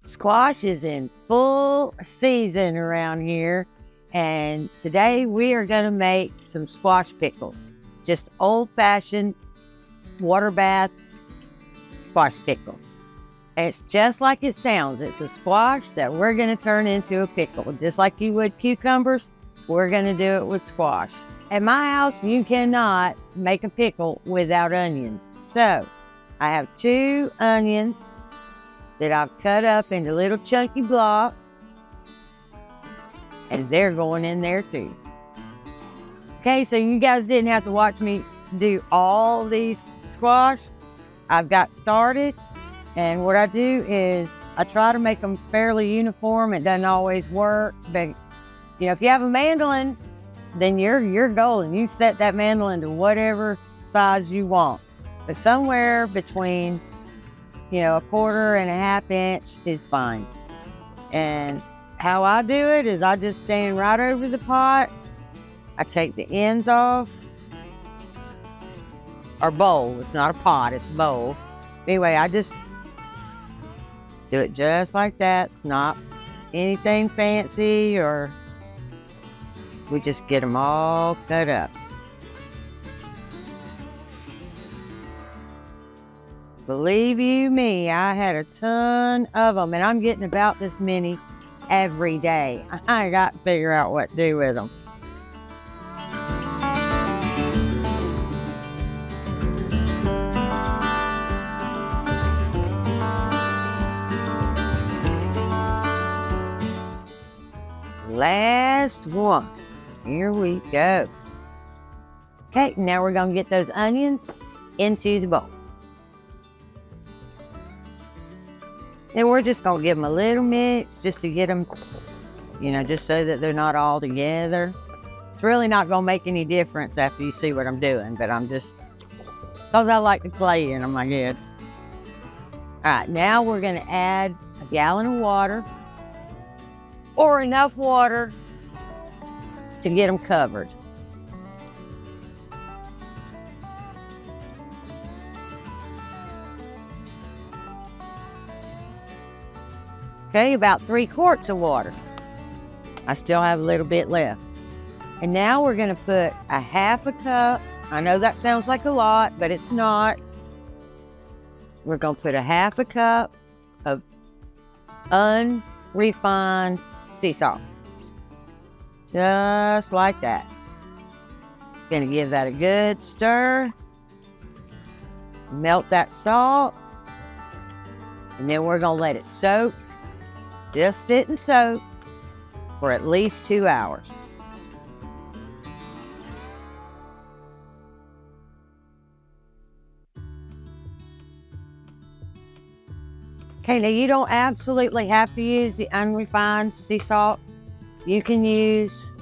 Squash is in full season around here, and today we are going to make some squash pickles. Just old-fashioned water bath squash pickles. And it's just like it sounds. It's a squash that we're going to turn into a pickle. Just like you would cucumbers, we're going to do it with squash. At my house, you cannot make a pickle without onions. So I have 2 onions that I've cut up into little chunky blocks, and they're going in there too. Okay, so you guys didn't have to watch me do all these squash. I've got started, and what I do is I try to make them fairly uniform. It doesn't always work, but you know, if you have a mandolin, then you're golden. You set that mandolin to whatever size you want, but somewhere between, you know, 1/4 and 1/2 inch is fine. And how I do it is I just stand right over the pot. I take the ends off, or bowl. It's not a pot, it's a bowl. Anyway, I just do it just like that. It's not anything fancy, or we just get them all cut up. Believe you me, I had a ton of them, and I'm getting about this many every day. I got to figure out what to do with them. Last one. Here we go. Okay, now we're going to get those onions into the bowl. Then we're just going to give them a little mix just to get them, you know, just so that they're not all together. It's really not going to make any difference after you see what I'm doing, but I'm just, because I like to play in them, I guess. All right, now we're going to add a gallon of water, or enough water to get them covered. Okay, about 3 quarts of water. I still have a little bit left. And now we're gonna put a 1/2 cup. I know that sounds like a lot, but it's not. We're gonna put a 1/2 cup of unrefined sea salt. Just like that. Gonna give that a good stir. Melt that salt. And then we're gonna let it soak. Just sit and soak for at least 2 hours. Okay, now you don't absolutely have to use the unrefined sea salt. You can use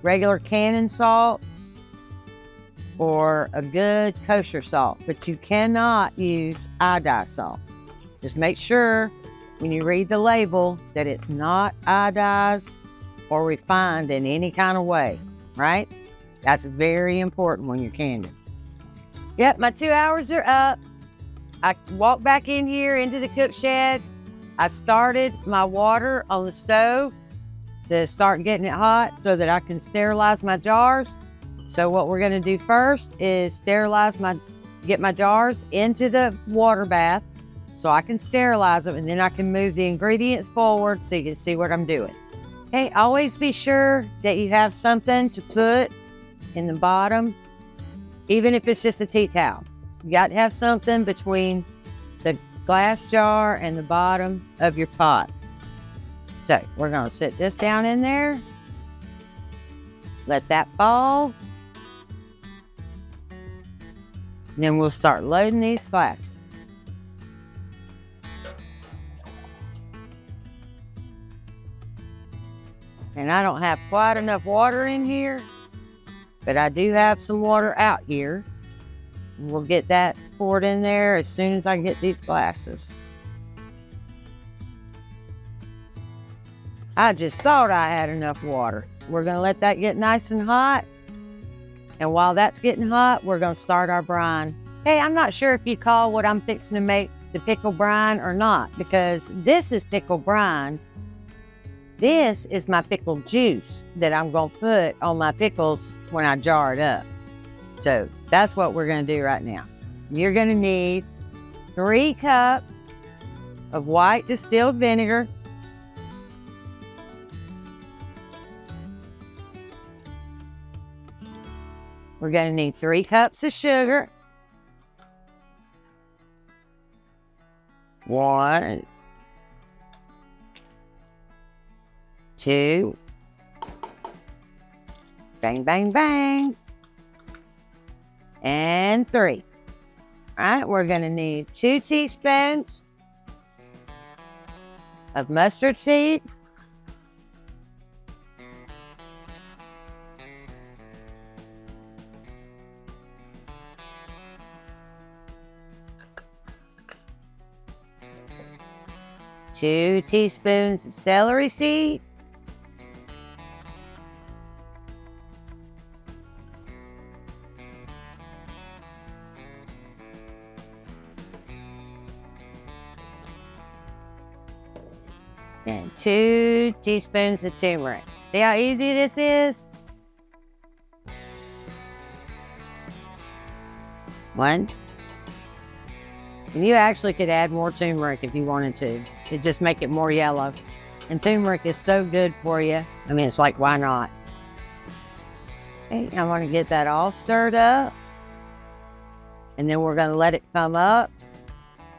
regular cannon salt or a good kosher salt, but you cannot use iodized salt. Just make sure when you read the label that it's not iodized or refined in any kind of way, right? That's very important when you're canning. Yep, my 2 hours are up. I walked back in here into the cook shed. I started my water on the stove to start getting it hot so that I can sterilize my jars. So what we're gonna do first is get my jars into the water bath so I can sterilize them, and then I can move the ingredients forward so you can see what I'm doing. Okay, always be sure that you have something to put in the bottom, even if it's just a tea towel. You got to have something between the glass jar and the bottom of your pot. So we're gonna set this down in there. Let that fall. And then we'll start loading these glasses. And I don't have quite enough water in here, but I do have some water out here. We'll get that poured in there as soon as I get these glasses. I just thought I had enough water. We're gonna let that get nice and hot. And while that's getting hot, we're gonna start our brine. Hey, I'm not sure if you call what I'm fixing to make the pickle brine or not, because this is pickle brine. This is my pickle juice that I'm going to put on my pickles when I jar it up. So that's what we're going to do right now. You're going to need 3 cups of white distilled vinegar. We're going to need 3 cups of sugar. 1, 2, bang, bang, bang, and 3. All right, we're going to need 2 teaspoons of mustard seed. Two teaspoons of celery seed. And 2 teaspoons of turmeric. See how easy this is? 1. And you actually could add more turmeric if you wanted to just make it more yellow. And turmeric is so good for you. I mean, it's like, why not? Okay, I want to get that all stirred up. And then we're going to let it come up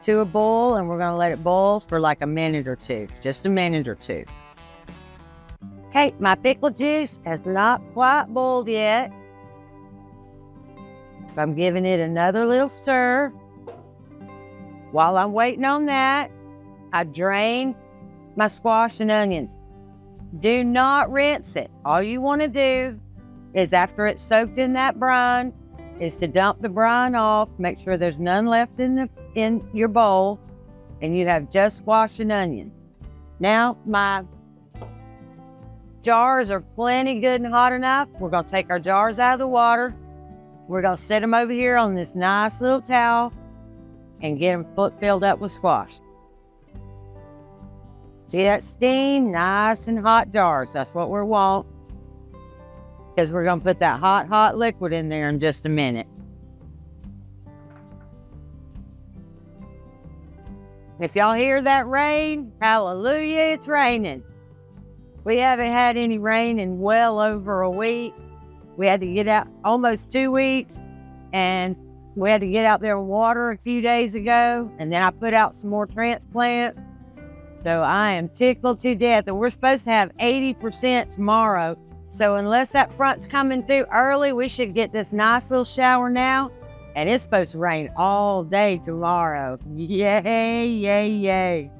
to a boil, and we're going to let it boil for like a minute or 2, just a minute or 2. Okay, my pickle juice has not quite boiled yet. So I'm giving it another little stir. While I'm waiting on that, I drained my squash and onions. Do not rinse it. All you want to do is, after it's soaked in that brine, is to dump the brine off, make sure there's none left in your bowl, and you have just squash and onions. Now, my jars are plenty good and hot enough. We're going to take our jars out of the water. We're going to set them over here on this nice little towel and get them filled up with squash. See that steam? Nice and hot jars. That's what we want, because we're going to put that hot, hot liquid in there in just a minute. If y'all hear that rain, hallelujah, it's raining. We haven't had any rain in well over a week. We had to get out almost 2 weeks, and we had to get out there and water a few days ago, and then I put out some more transplants. So I am tickled to death, and we're supposed to have 80% tomorrow. So unless that front's coming through early, we should get this nice little shower now, and it's supposed to rain all day tomorrow. Yay, yay, yay.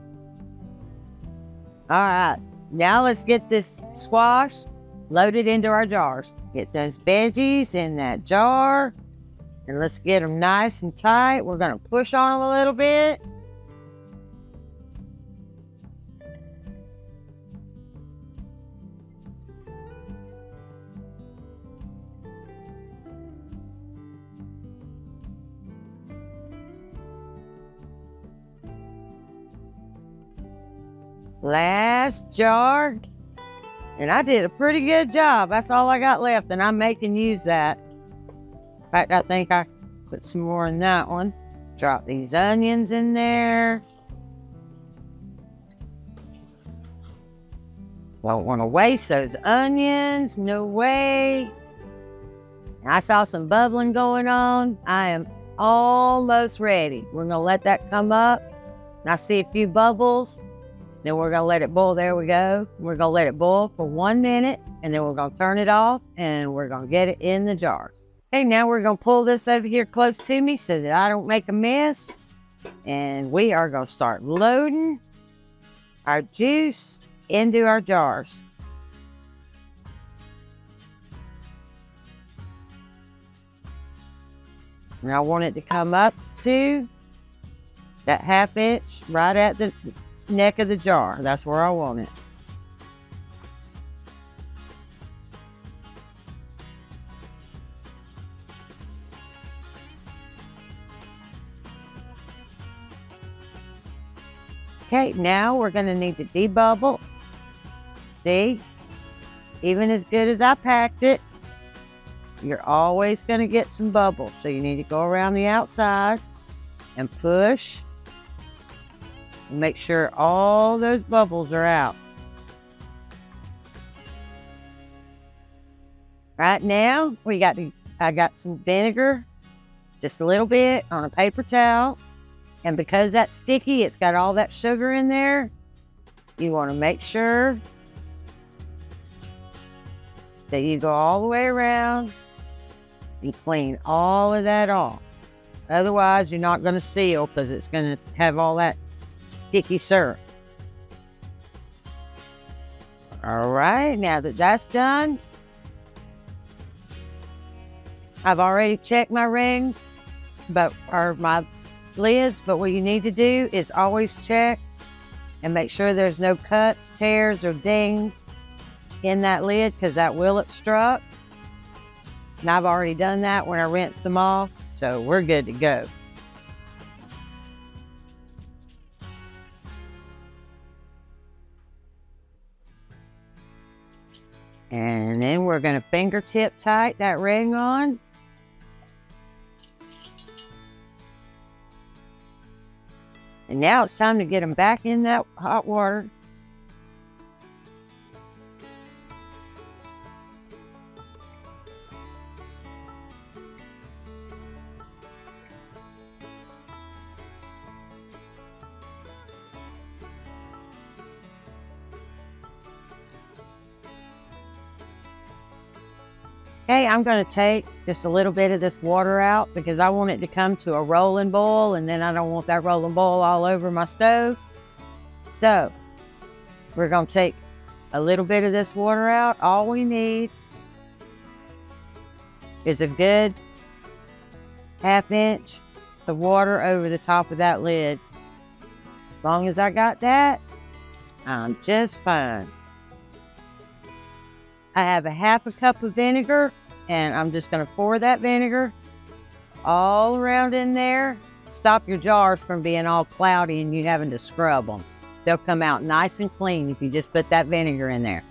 All right, now let's get this squash loaded into our jars. Get those veggies in that jar, and let's get them nice and tight. We're gonna push on them a little bit. Last jar, and I did a pretty good job. That's all I got left, and I'm making use that. In fact, I think I put some more in that one. Drop these onions in there. Don't want to waste those onions, no way. I saw some bubbling going on. I am almost ready. We're gonna let that come up, and I see a few bubbles. Then we're going to let it boil. There we go. We're going to let it boil for 1 minute, and then we're going to turn it off, and we're going to get it in the jars. Okay, now we're going to pull this over here close to me so that I don't make a mess. And we are going to start loading our juice into our jars. And I want it to come up to that 1/2 inch right at the neck of the jar. That's where I want it. Okay, now we're gonna need to debubble. See, even as good as I packed it, you're always gonna get some bubbles. So you need to go around the outside and push. And make sure all those bubbles are out. Right now, I got some vinegar, just a little bit on a paper towel. And because that's sticky, it's got all that sugar in there. You want to make sure that you go all the way around and clean all of that off. Otherwise, you're not going to seal because it's going to have all that sticky syrup. All right, now that that's done, I've already checked my rings, or my lids, but what you need to do is always check and make sure there's no cuts, tears, or dings in that lid because that will obstruct. And I've already done that when I rinsed them off, so we're good to go. And then we're going to fingertip tight that ring on. And now it's time to get them back in that hot water. Okay, I'm going to take just a little bit of this water out because I want it to come to a rolling boil, and then I don't want that rolling boil all over my stove. So we're going to take a little bit of this water out. All we need is a good 1/2 inch of water over the top of that lid. As long as I got that, I'm just fine. I have a 1/2 cup of vinegar, and I'm just going to pour that vinegar all around in there. Stop your jars from being all cloudy and you having to scrub them. They'll come out nice and clean if you just put that vinegar in there.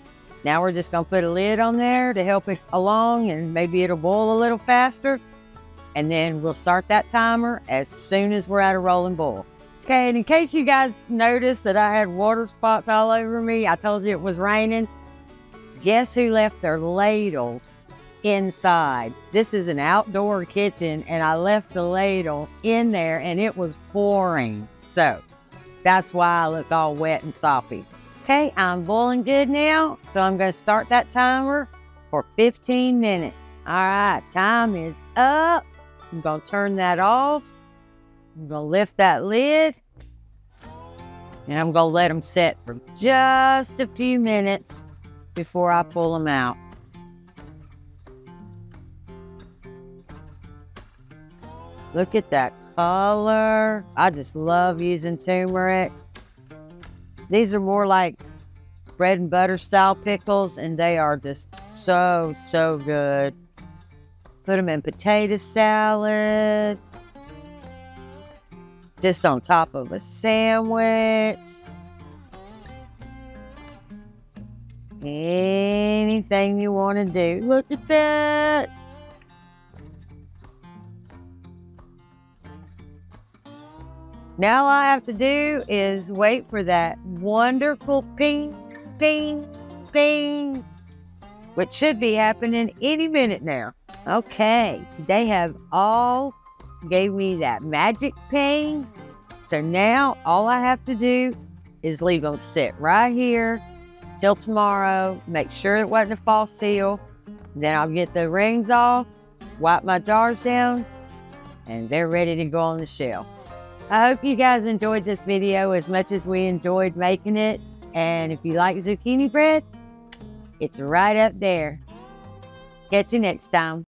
Now we're just going to put a lid on there to help it along, and maybe it'll boil a little faster. And then we'll start that timer as soon as we're at a rolling boil. Okay, and in case you guys noticed that I had water spots all over me, I told you it was raining. Guess who left their ladle inside? This is an outdoor kitchen, and I left the ladle in there, and it was pouring. So that's why I look all wet and soppy. Okay, I'm boiling good now, so I'm going to start that timer for 15 minutes. All right, time is up. I'm going to turn that off. I'm going to lift that lid, and I'm going to let them set for just a few minutes before I pull them out. Look at that color. I just love using turmeric. These are more like bread and butter style pickles, and they are just so, so good. Put them in potato salad. Just on top of a sandwich. Anything you want to do. Look at that. Now all I have to do is wait for that wonderful ping, ping, ping, which should be happening any minute now. Okay, they have all gave me that magic ping. So now all I have to do is leave them sit right here till tomorrow. Make sure it wasn't a false seal. Then I'll get the rings off, wipe my jars down, and they're ready to go on the shelf. I hope you guys enjoyed this video as much as we enjoyed making it. And if you like zucchini bread, it's right up there. Catch you next time.